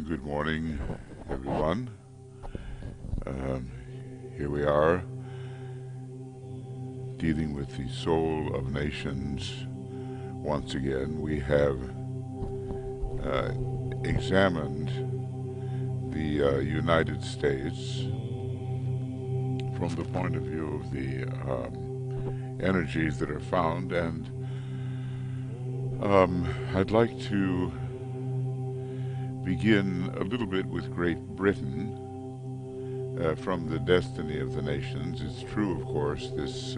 Good morning, everyone. Here we are, dealing with the soul of nations. Once again, we have examined the United States from the point of view of the energies that are found, and I'd like to begin a little bit with Great Britain from the destiny of the nations. It's true, of course, this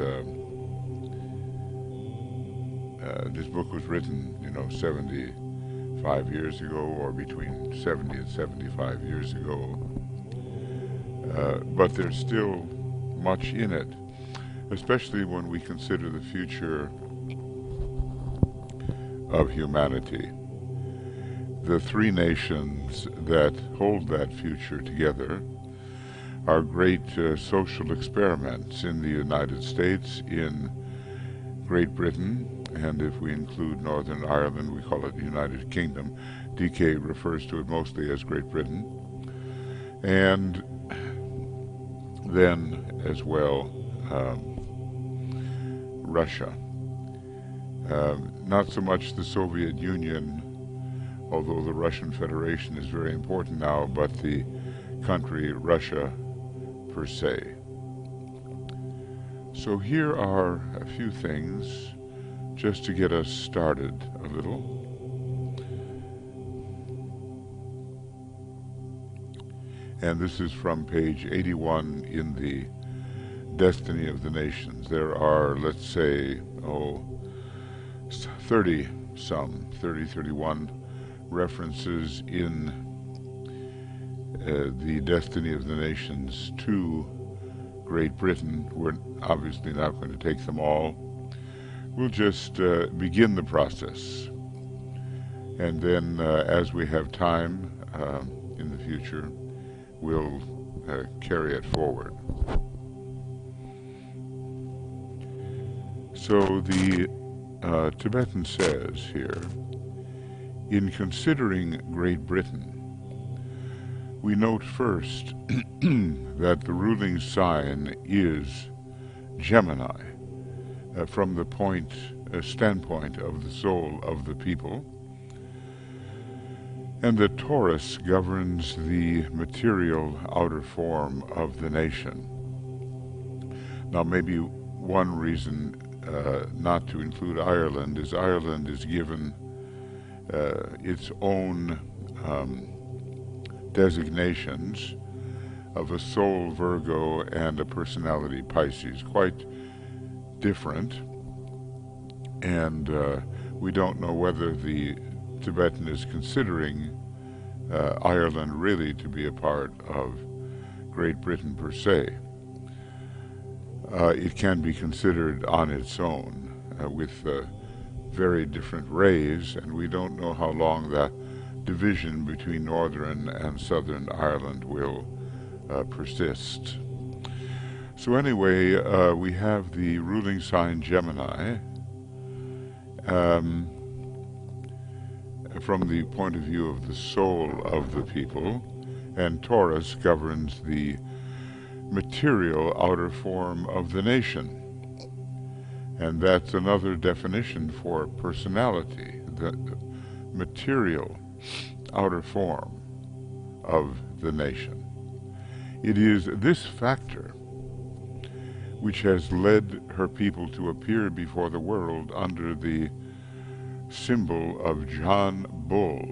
book was written, 75 years ago, or between 70 and 75 years ago. But there's still much in it, especially when we consider the future of humanity. The three nations that hold that future together are great social experiments in the United States, in Great Britain, and if we include Northern Ireland, we call it the United Kingdom. DK refers to it mostly as Great Britain. And then, as well, Russia. Not so much the Soviet Union, although the Russian Federation is very important now, but the country Russia per se. So here are a few things just to get us started a little. And this is from page 81 in the Destiny of the Nations. There are, let's say, 31 references in the Destiny of the Nations to Great Britain. We're obviously not going to take them all. We'll just begin the process. And then as we have time in the future, we'll carry it forward. So the Tibetan says here, in considering Great Britain, we note first that the ruling sign is Gemini, from the standpoint of the soul of the people, and that Taurus governs the material outer form of the nation. Now, maybe one reason not to include Ireland is given its own designations of a soul Virgo and a personality Pisces, quite different, and we don't know whether the Tibetan is considering Ireland really to be a part of Great Britain per se. It can be considered on its own with very different rays, and we don't know how long that division between Northern and Southern Ireland will persist. So anyway, we have the ruling sign Gemini from the point of view of the soul of the people, and Taurus governs the material outer form of the nation. And that's another definition for personality, the material outer form of the nation. It is this factor which has led her people to appear before the world under the symbol of John Bull,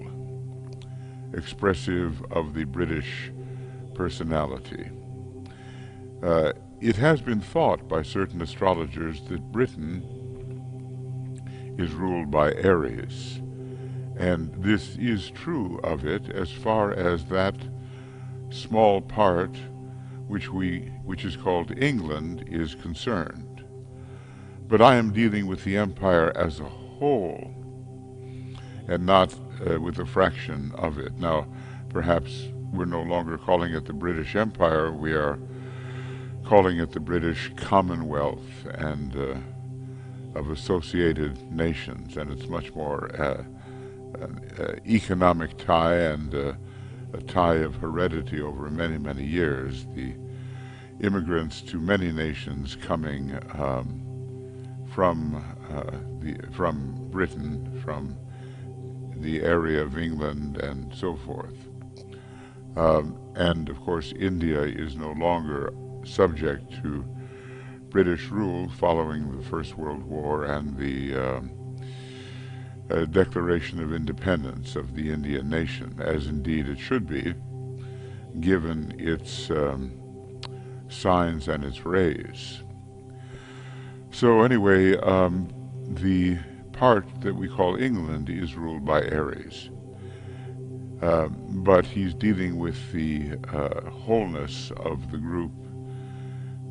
expressive of the British personality. It has been thought by certain astrologers that Britain is ruled by Aries, and this is true of it as far as that small part which is called England is concerned. But I am dealing with the empire as a whole, and not with a fraction of it. Now, perhaps we're no longer calling it the British Empire, we are calling it the British Commonwealth and of associated nations, and it's much more an economic tie and a tie of heredity over many, many years. The immigrants to many nations coming from Britain, from the area of England, and so forth. And of course, India is no longer subject to British rule following the First World War and the Declaration of Independence of the Indian nation, as indeed it should be, given its signs and its rays. So anyway, the part that we call England is ruled by Aries. But he's dealing with the wholeness of the group,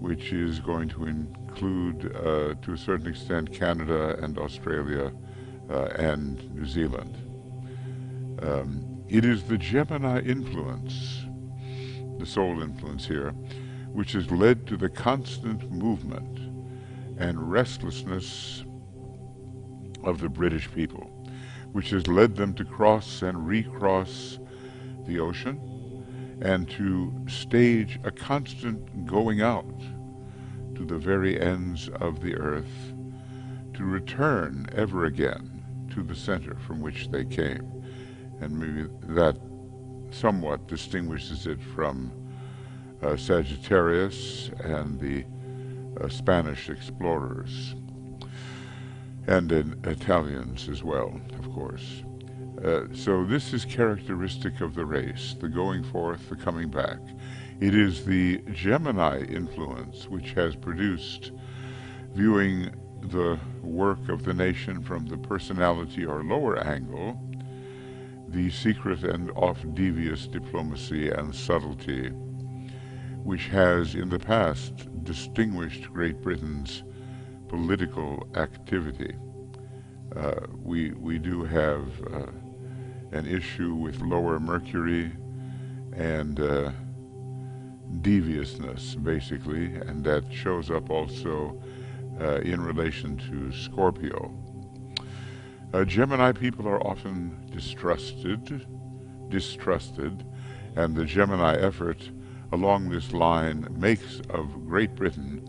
which is going to include, to a certain extent, Canada and Australia and New Zealand. It is the Gemini influence, the soul influence here, which has led to the constant movement and restlessness of the British people, which has led them to cross and recross the ocean and to stage a constant going out to the very ends of the earth, to return ever again to the center from which they came. And maybe that somewhat distinguishes it from Sagittarius and the Spanish explorers, and in Italians as well, of course. So this is characteristic of the race, the going forth, the coming back. It is the Gemini influence which has produced, viewing the work of the nation from the personality or lower angle, the secret and oft devious diplomacy and subtlety which has in the past distinguished Great Britain's political activity. We do have an issue with lower Mercury and deviousness, basically, and that shows up also in relation to Scorpio. Gemini people are often distrusted, and the Gemini effort along this line makes of Great Britain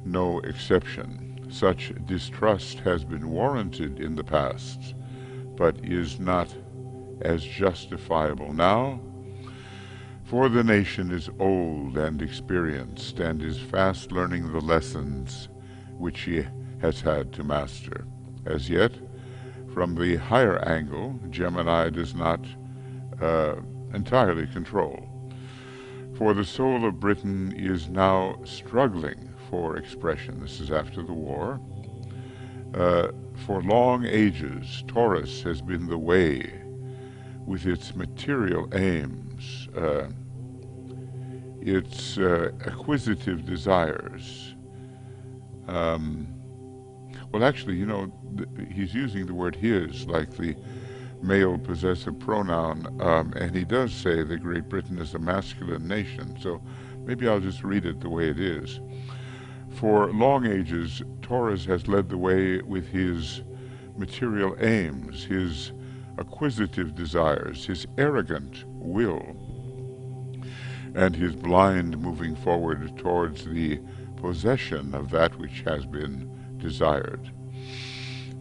no exception. Such distrust has been warranted in the past, but is not as justifiable now, for the nation is old and experienced and is fast learning the lessons which she has had to master. As yet, from the higher angle, Gemini does not entirely control, for the soul of Britain is now struggling for expression. This is after the war. For long ages, Taurus has been the way with its material aims, its acquisitive desires. Well, actually, you know, he's using the word his, like the male possessive pronoun, and he does say that Great Britain is a masculine nation, so maybe I'll just read it the way it is. For long ages, Taurus has led the way with his material aims, his acquisitive desires, his arrogant will, and his blind moving forward towards the possession of that which has been desired.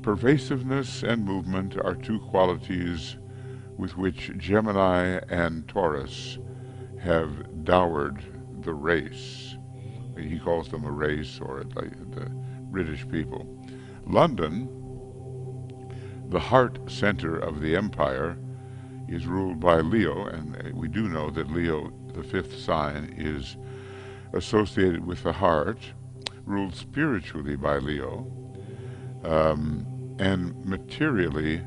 Pervasiveness and movement are two qualities with which Gemini and Taurus have dowered the race. He calls them a race, or like the British people. London, the heart center of the empire, is ruled by Leo, and we do know that Leo, the fifth sign, is associated with the heart, ruled spiritually by Leo, and materially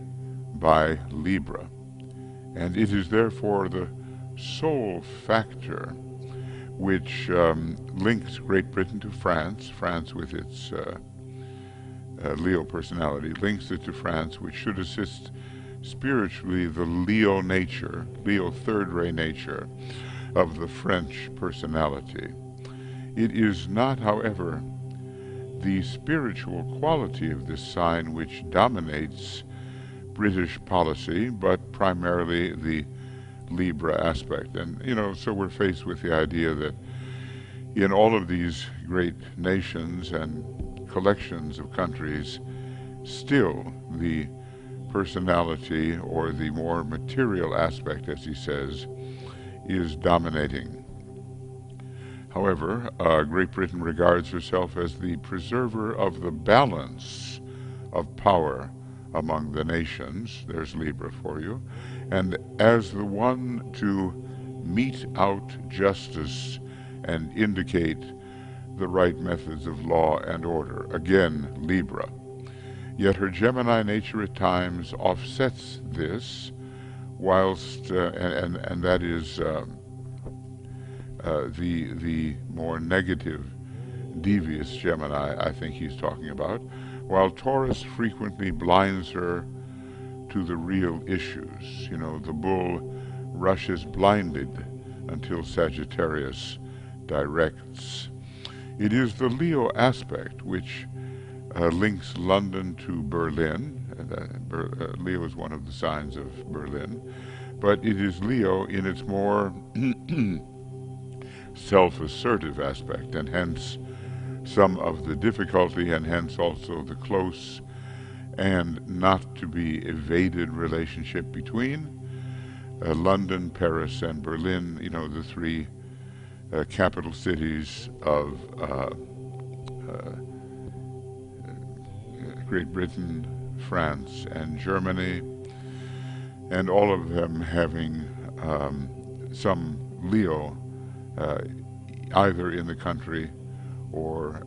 by Libra. And it is therefore the soul factor which links Great Britain to France, France with its Leo personality, links it to France, which should assist spiritually the Leo nature, Leo third-ray nature of the French personality. It is not, however, the spiritual quality of this sign which dominates British policy, but primarily the Libra aspect. And, so we're faced with the idea that in all of these great nations and collections of countries, still the personality, or the more material aspect, as he says, is dominating. However, Great Britain regards herself as the preserver of the balance of power among the nations. There's Libra for you. And as the one to mete out justice and indicate the right methods of law and order. Again, Libra. Yet her Gemini nature at times offsets this, whilst, and that is the more negative, devious Gemini I think he's talking about, while Taurus frequently blinds her to the real issues. The bull rushes blinded until Sagittarius directs. It is the Leo aspect which links London to Berlin. Leo is one of the signs of Berlin, but it is Leo in its more self-assertive aspect, and hence some of the difficulty, and hence also the close and not to be evaded relationship between London, Paris, and Berlin, the three capital cities of Great Britain, France, and Germany, and all of them having some Leo either in the country or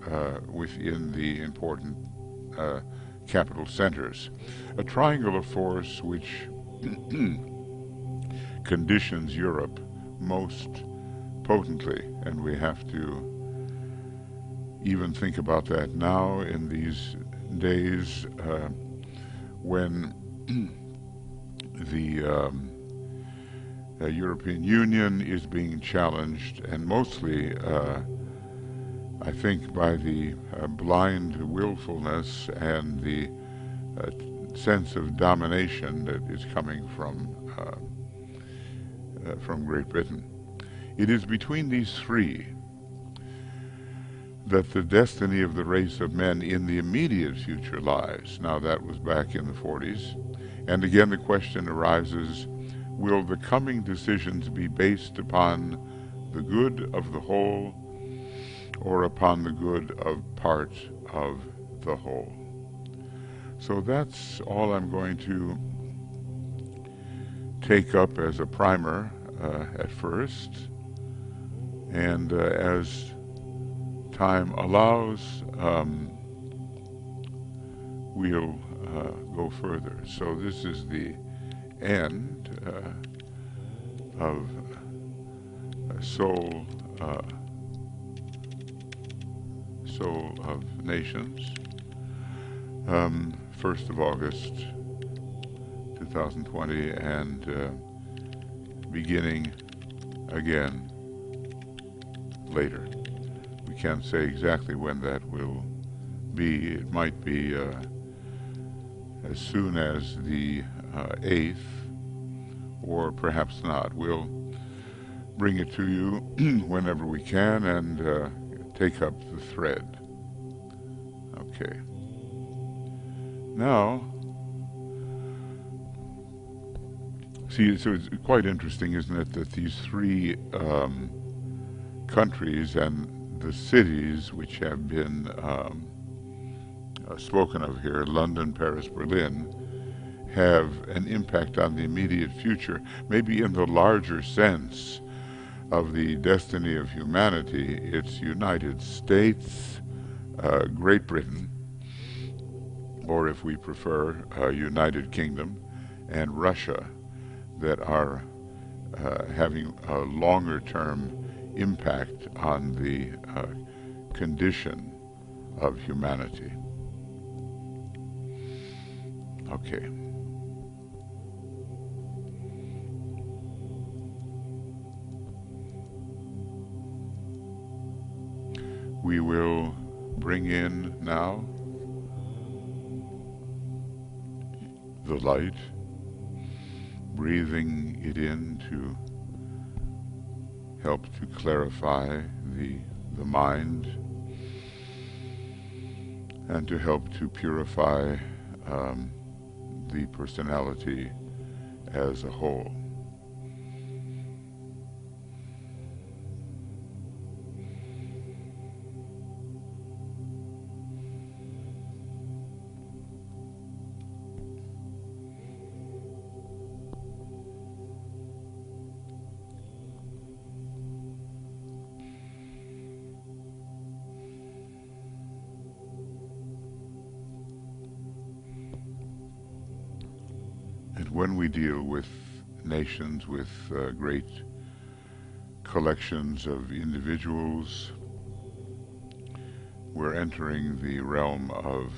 within the important capital centers. A triangle of force which conditions Europe most potently, and we have to even think about that now in these days when the European Union is being challenged, and mostly I think by the blind willfulness and the sense of domination that is coming from Great Britain. It is between these three that the destiny of the race of men in the immediate future lies. Now, that was back in the 40s. And again, the question arises, will the coming decisions be based upon the good of the whole or upon the good of part of the whole? So that's all I'm going to take up as a primer at first. And as time allows, we'll go further. So this is the end of Soul of Nations, 1st of August 2020, and beginning again later. We can't say exactly when that will be. It might be as soon as the 8th, or perhaps not. We'll bring it to you whenever we can and take up the thread. Okay. Now, see, so it's quite interesting, isn't it, that these three countries and the cities which have been spoken of here, London, Paris, Berlin, have an impact on the immediate future, maybe in the larger sense of the destiny of humanity. It's United States, Great Britain, or if we prefer, United Kingdom, and Russia, that are having a longer-term impact on the condition of humanity. Okay. We will bring in now the light, breathing it in to help to clarify the mind and to help to purify the personality as a whole. And when we deal with nations, with great collections of individuals, we're entering the realm of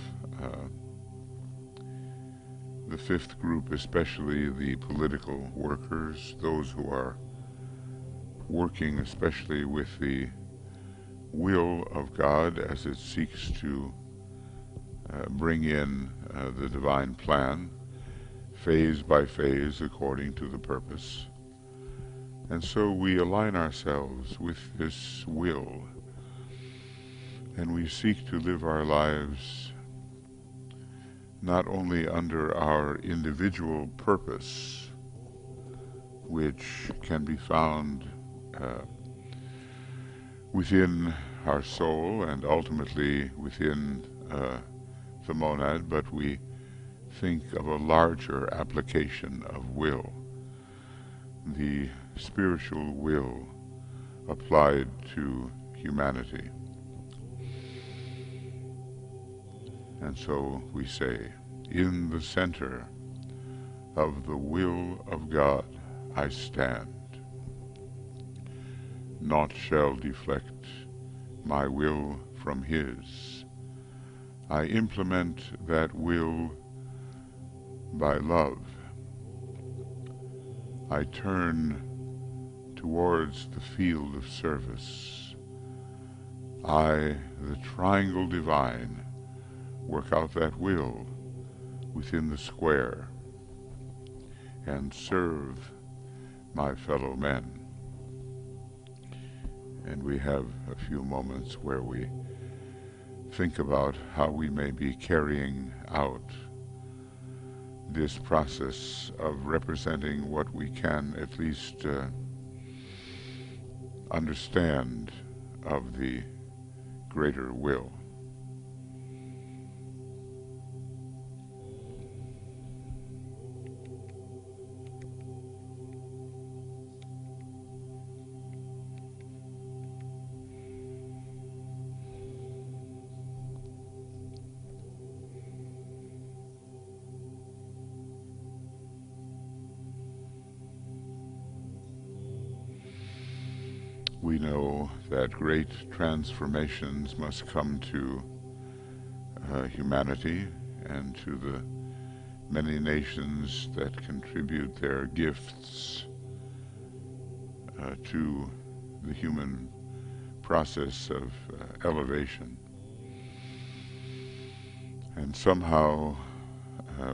the fifth group, especially the political workers, those who are working especially with the will of God as it seeks to bring in the divine plan, phase by phase according to the purpose. And so we align ourselves with this will, and we seek to live our lives not only under our individual purpose, which can be found within our soul and ultimately within the monad, but we think of a larger application of will, the spiritual will applied to humanity. And so we say, in the center of the will of God I stand. Naught shall deflect my will from His. I implement that will by love. I turn towards the field of service. I, the triangle divine, work out that will within the square and serve my fellow men. And we have a few moments where we think about how we may be carrying out this process of representing what we can at least understand of the greater will. We know that great transformations must come to humanity and to the many nations that contribute their gifts to the human process of elevation. And somehow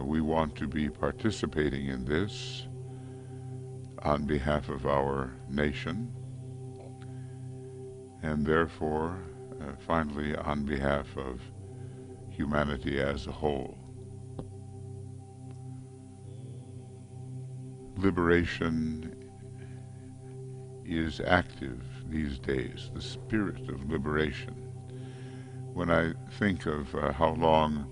we want to be participating in this on behalf of our nation, and therefore, finally, on behalf of humanity as a whole. Liberation is active these days, the spirit of liberation. When I think of how long,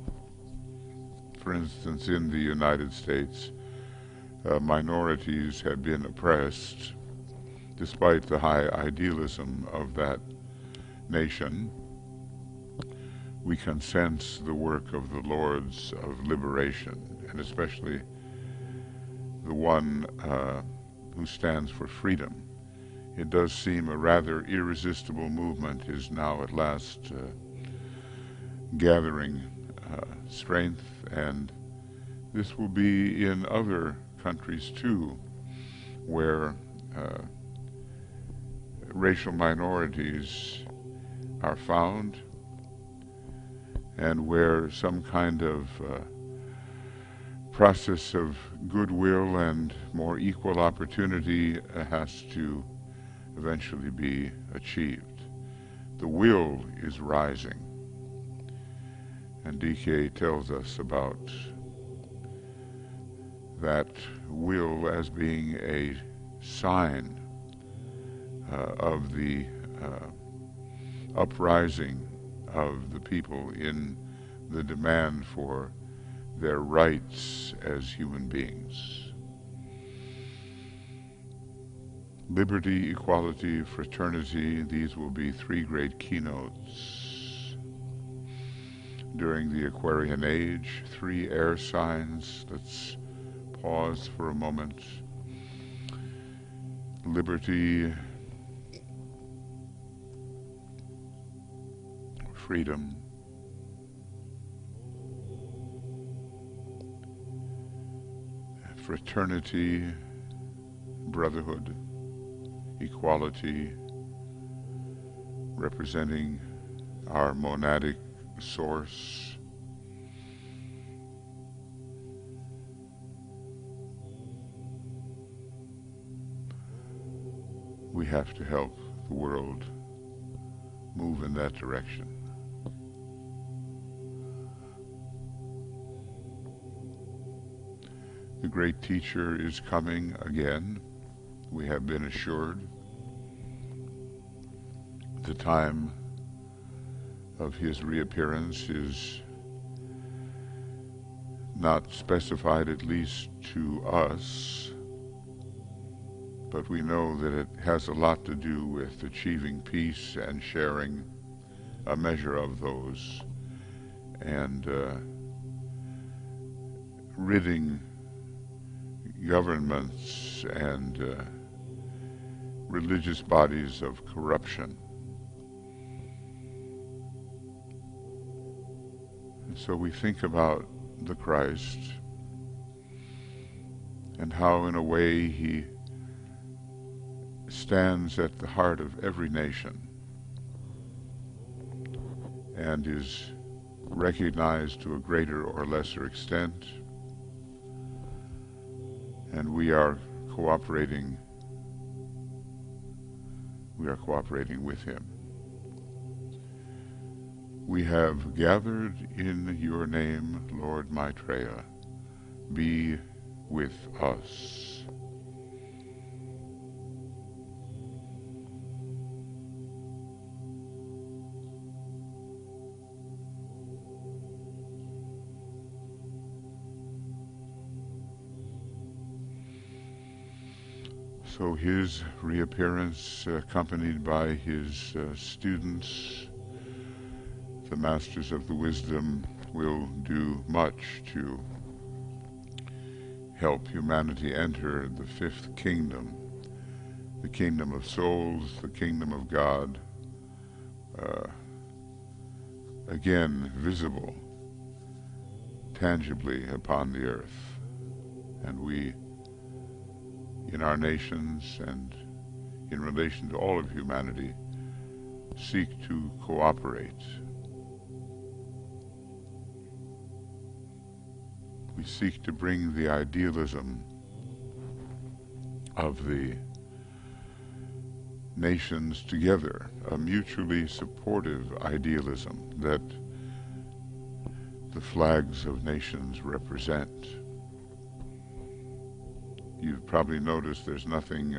for instance, in the United States, minorities have been oppressed, despite the high idealism of that nation, we can sense the work of the Lords of Liberation, and especially the one who stands for freedom. It does seem a rather irresistible movement is now at last gathering strength, and this will be in other countries too, where racial minorities are found, and where some kind of process of goodwill and more equal opportunity has to eventually be achieved. The will is rising, and DK tells us about that will as being a sign of the uprising of the people in the demand for their rights as human beings. Liberty, equality, fraternity, these will be three great keynotes during the Aquarian Age. Three air signs. Let's pause for a moment. Liberty, freedom, fraternity, brotherhood, equality, representing our monadic source, we have to help the world move in that direction. The great teacher is coming again, we have been assured. The time of his reappearance is not specified, at least to us, but we know that it has a lot to do with achieving peace and sharing a measure of those, and ridding governments and religious bodies of corruption. And so we think about the Christ and how in a way he stands at the heart of every nation and is recognized to a greater or lesser extent, and we are cooperating with him. We have gathered in your name, Lord Maitreya, be with us. So his reappearance, accompanied by his students, the Masters of the Wisdom, will do much to help humanity enter the fifth kingdom, the kingdom of souls, the kingdom of God, again visible tangibly upon the earth. And we, in our nations and in relation to all of humanity, seek to cooperate. We seek to bring the idealism of the nations together, a mutually supportive idealism that the flags of nations represent. You've probably noticed there's nothing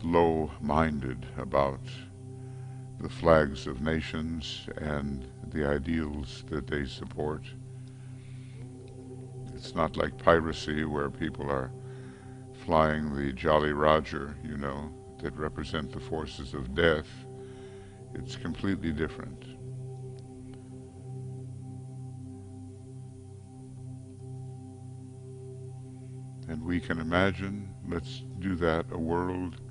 low-minded about the flags of nations and the ideals that they support. It's not like piracy where people are flying the Jolly Roger, you know, that represent the forces of death. It's completely different. And we can imagine, let's do that, a world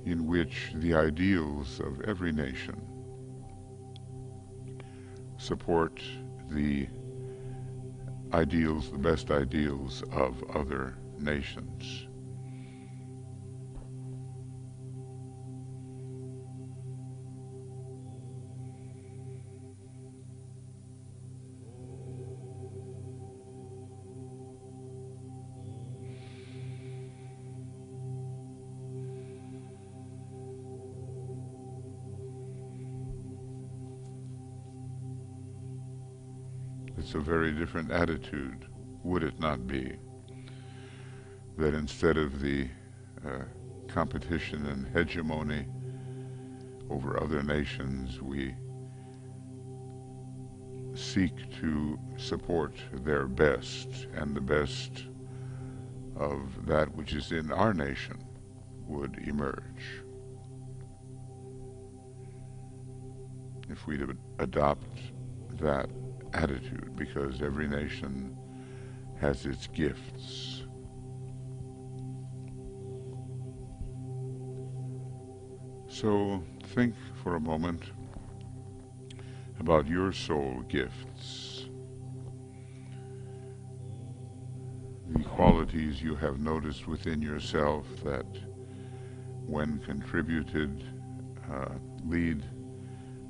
in which the ideals of every nation support the ideals, the best ideals of other nations. It's a very different attitude, would it not be, that instead of the competition and hegemony over other nations, we seek to support their best, and the best of that which is in our nation would emerge. If we adopt that attitude, because every nation has its gifts. So think for a moment about your soul gifts, the qualities you have noticed within yourself that, when contributed, lead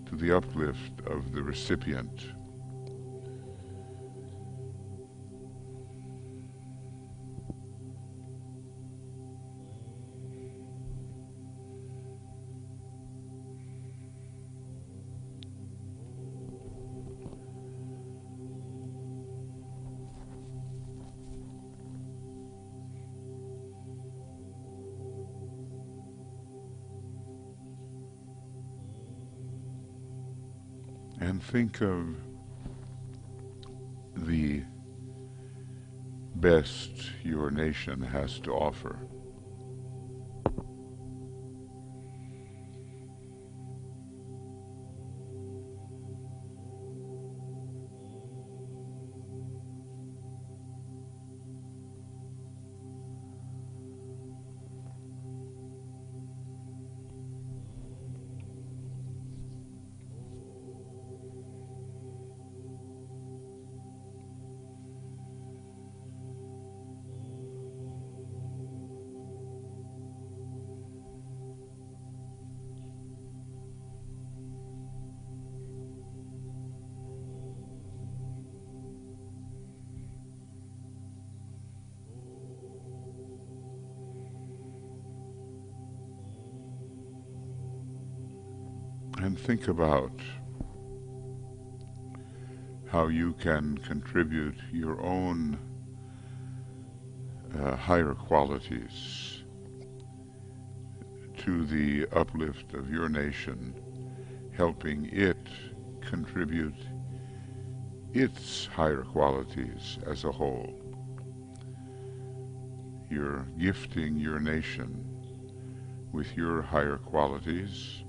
to the uplift of the recipient. And think of the best your nation has to offer. And think about how you can contribute your own higher qualities to the uplift of your nation, helping it contribute its higher qualities as a whole. You're gifting your nation with your higher qualities,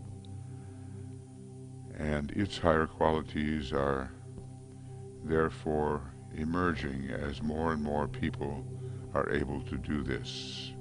and its higher qualities are therefore emerging as more and more people are able to do this.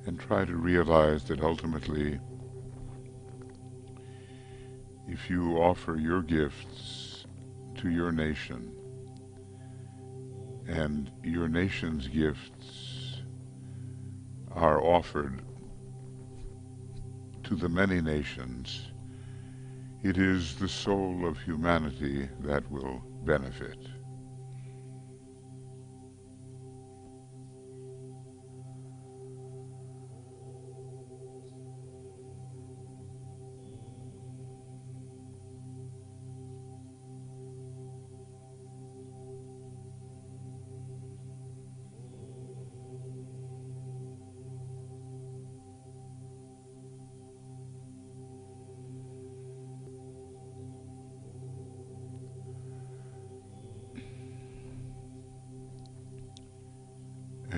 And try to realize that ultimately, if you offer your gifts to your nation, and your nation's gifts are offered to the many nations, it is the soul of humanity that will benefit.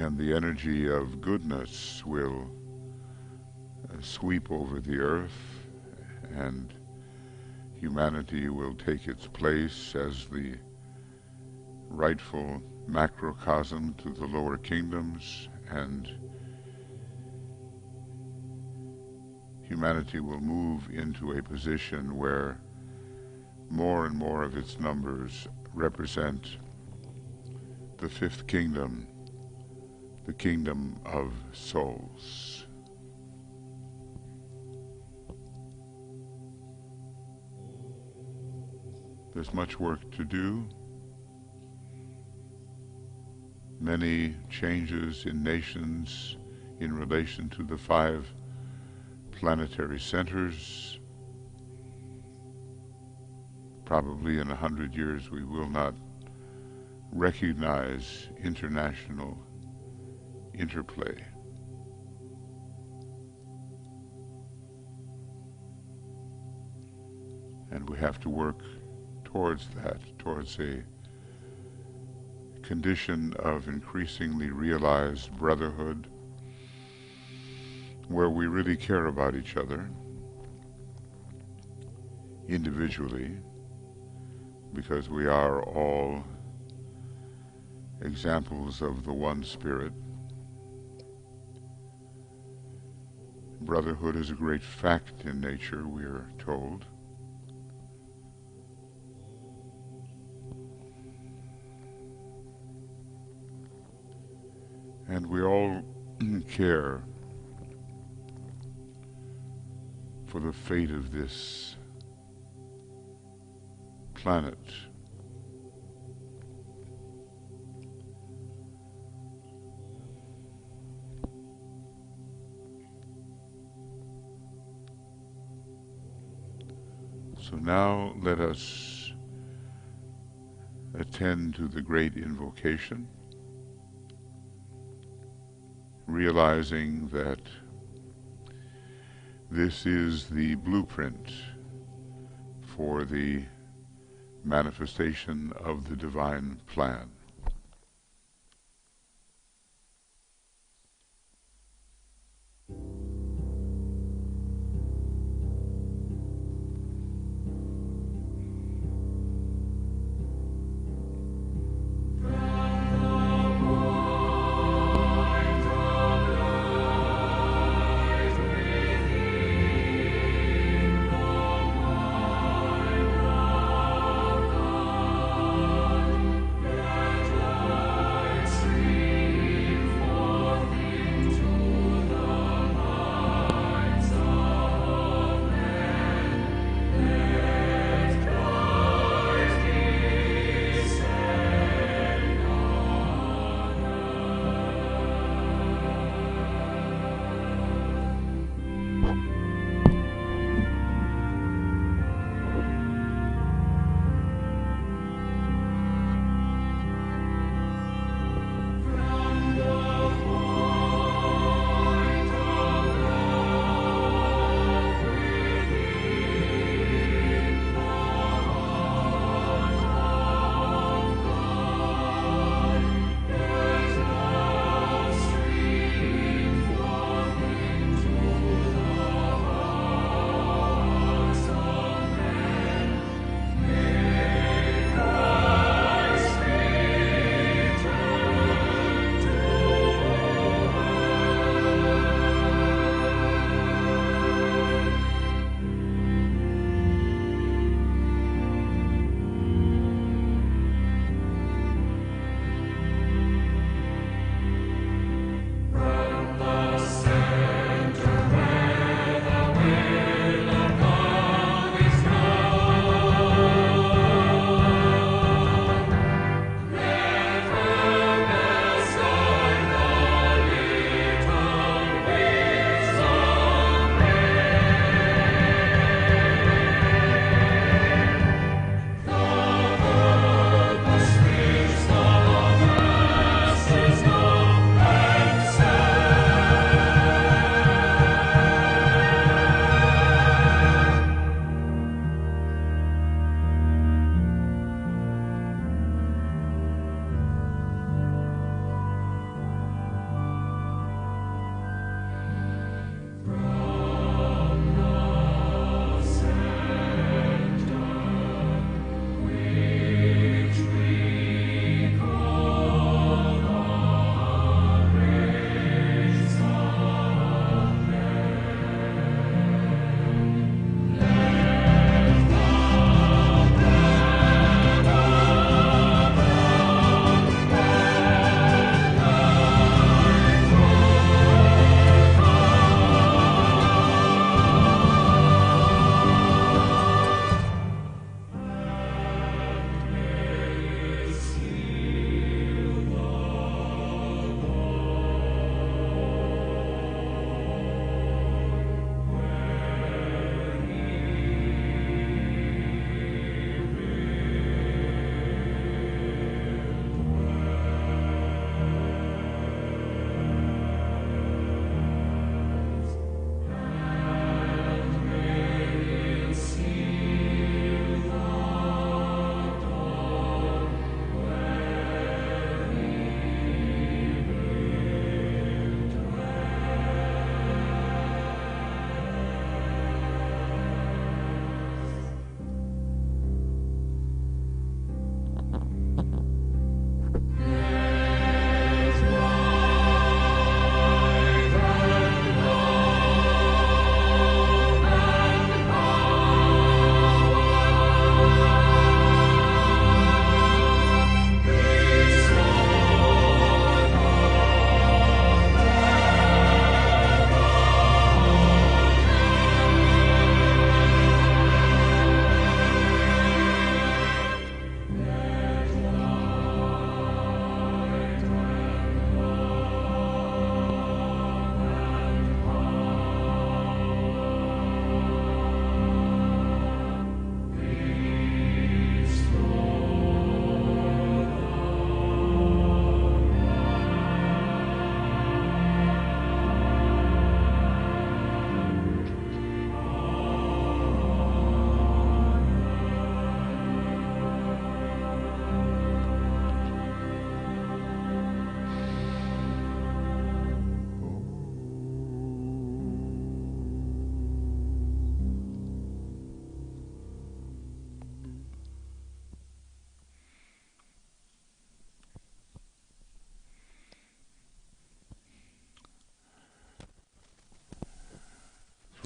and the energy of goodness will sweep over the earth, and humanity will take its place as the rightful macrocosm to the lower kingdoms, and humanity will move into a position where more and more of its numbers represent the fifth kingdom, the kingdom of souls. There's much work to do, many changes in nations in relation to the 5 planetary centers. Probably in 100 years we will not recognize international interplay. And we have to work towards that, towards a condition of increasingly realized brotherhood, where we really care about each other individually, because we are all examples of the one Spirit. Brotherhood is a great fact in nature, we are told. And we all care for the fate of this planet. So now let us attend to the great invocation, realizing that this is the blueprint for the manifestation of the divine plan.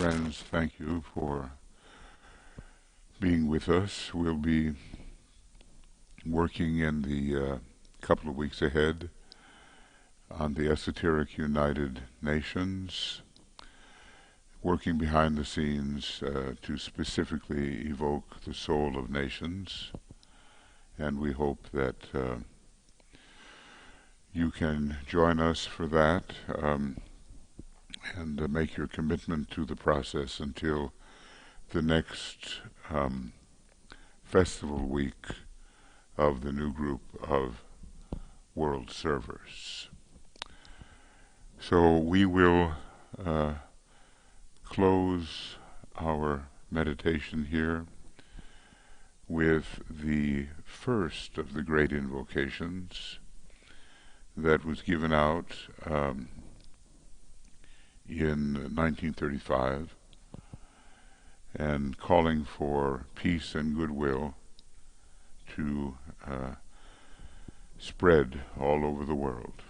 friends, thank you for being with us. We'll be working in the couple of weeks ahead on the Esoteric United Nations, working behind the scenes to specifically evoke the soul of nations. And we hope that you can join us for that and make your commitment to the process until the next festival week of the new group of world servers. So we will close our meditation here with the first of the great invocations that was given out in 1935 and calling for peace and goodwill to spread all over the world.